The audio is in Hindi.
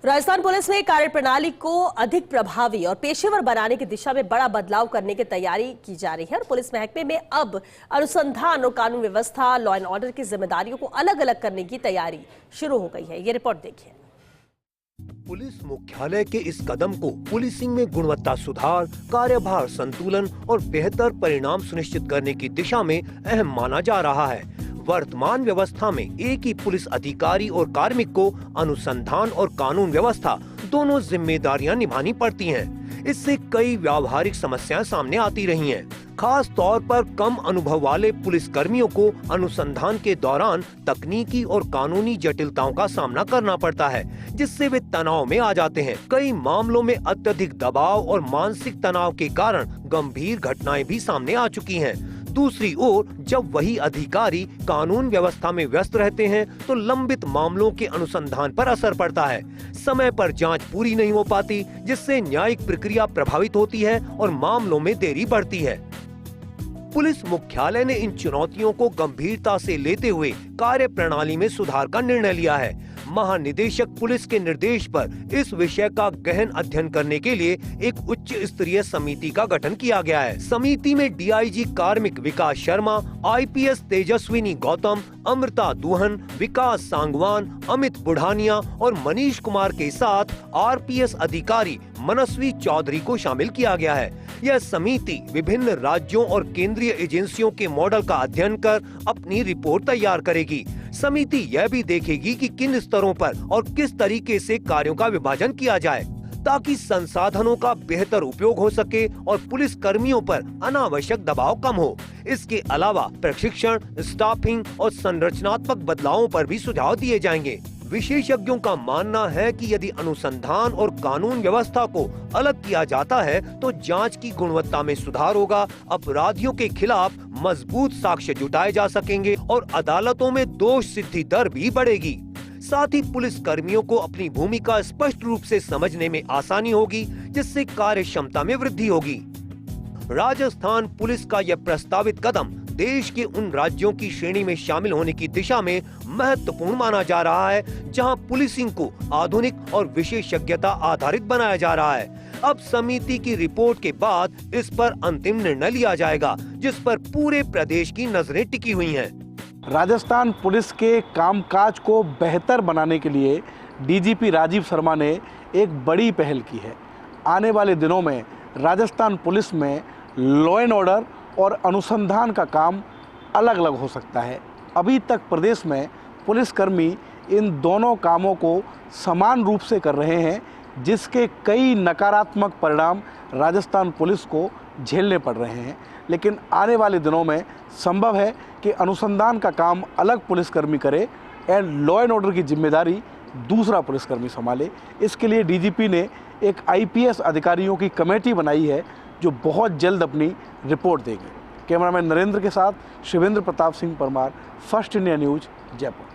राजस्थान पुलिस में कार्यप्रणाली को अधिक प्रभावी और पेशेवर बनाने की दिशा में बड़ा बदलाव करने की तैयारी की जा रही है और पुलिस महकमे में अब अनुसंधान और कानून व्यवस्था, लॉ एंड ऑर्डर की जिम्मेदारियों को अलग अलग करने की तैयारी शुरू हो गई है। ये रिपोर्ट देखिए। पुलिस मुख्यालय के इस कदम को पुलिसिंग में गुणवत्ता सुधार, कार्यभार संतुलन और बेहतर परिणाम सुनिश्चित करने की दिशा में अहम माना जा रहा है। वर्तमान व्यवस्था में एक ही पुलिस अधिकारी और कार्मिक को अनुसंधान और कानून व्यवस्था दोनों जिम्मेदारियां निभानी पड़ती हैं। इससे कई व्यावहारिक समस्याएं सामने आती रही हैं। खास तौर पर कम अनुभव वाले पुलिस कर्मियों को अनुसंधान के दौरान तकनीकी और कानूनी जटिलताओं का सामना करना पड़ता है, जिससे वे तनाव में आ जाते हैं। कई मामलों में अत्यधिक दबाव और मानसिक तनाव के कारण गंभीर घटनाएं भी सामने आ चुकी हैं। दूसरी ओर जब वही अधिकारी कानून व्यवस्था में व्यस्त रहते हैं तो लंबित मामलों के अनुसंधान पर असर पड़ता है। समय पर जांच पूरी नहीं हो पाती, जिससे न्यायिक प्रक्रिया प्रभावित होती है और मामलों में देरी बढ़ती है। पुलिस मुख्यालय ने इन चुनौतियों को गंभीरता से लेते हुए कार्यप्रणाली में सुधार का निर्णय लिया है। महानिदेशक पुलिस के निर्देश पर इस विषय का गहन अध्ययन करने के लिए एक उच्च स्तरीय समिति का गठन किया गया है। समिति में डीआईजी कार्मिक विकास शर्मा, आईपीएस तेजस्विनी गौतम, अमृता दुहन, विकास सांगवान, अमित बुढ़ानिया और मनीष कुमार के साथ आरपीएस अधिकारी मनस्वी चौधरी को शामिल किया गया है। यह समिति विभिन्न राज्यों और केंद्रीय एजेंसियों के मॉडल का अध्ययन कर अपनी रिपोर्ट तैयार करेगी। समिति यह भी देखेगी कि किन स्तरों पर और किस तरीके से कार्यों का विभाजन किया जाए ताकि संसाधनों का बेहतर उपयोग हो सके और पुलिस कर्मियों पर अनावश्यक दबाव कम हो। इसके अलावा प्रशिक्षण, स्टाफिंग और संरचनात्मक बदलावों पर भी सुझाव दिए जाएंगे। विशेषज्ञों का मानना है कि यदि अनुसंधान और कानून व्यवस्था को अलग किया जाता है तो जांच की गुणवत्ता में सुधार होगा, अपराधियों के खिलाफ मजबूत साक्ष्य जुटाए जा सकेंगे और अदालतों में दोष सिद्धि दर भी बढ़ेगी। साथ ही पुलिस कर्मियों को अपनी भूमिका स्पष्ट रूप से समझने में आसानी होगी, जिससे कार्य क्षमता में वृद्धि होगी। राजस्थान पुलिस का यह प्रस्तावित कदम देश के उन राज्यों की श्रेणी में शामिल होने की दिशा में महत्वपूर्ण माना जा रहा है जहां पुलिसिंग को आधुनिक और विशेषज्ञता आधारित बनाया जा रहा है। अब समिति की रिपोर्ट के बाद इस पर अंतिम निर्णय लिया जाएगा, जिस पर पूरे प्रदेश की नजरें टिकी हुई हैं। राजस्थान पुलिस के कामकाज को बेहतर बनाने के लिए डीजीपी राजीव शर्मा ने एक बड़ी पहल की है। आने वाले दिनों में राजस्थान पुलिस में लॉ एंड ऑर्डर और अनुसंधान का काम अलग अलग हो सकता है। अभी तक प्रदेश में पुलिसकर्मी इन दोनों कामों को समान रूप से कर रहे हैं, जिसके कई नकारात्मक परिणाम राजस्थान पुलिस को झेलने पड़ रहे हैं। लेकिन आने वाले दिनों में संभव है कि अनुसंधान का काम अलग पुलिसकर्मी करे और लॉ एंड ऑर्डर की जिम्मेदारी दूसरा पुलिसकर्मी संभाले। इसके लिए डीजीपी ने एक आईपीएस अधिकारियों की कमेटी बनाई है जो बहुत जल्द अपनी रिपोर्ट देगी। कैमरामैन नरेंद्र के साथ Shivendra Pratap Singh Parmar, first India news, Jaipur.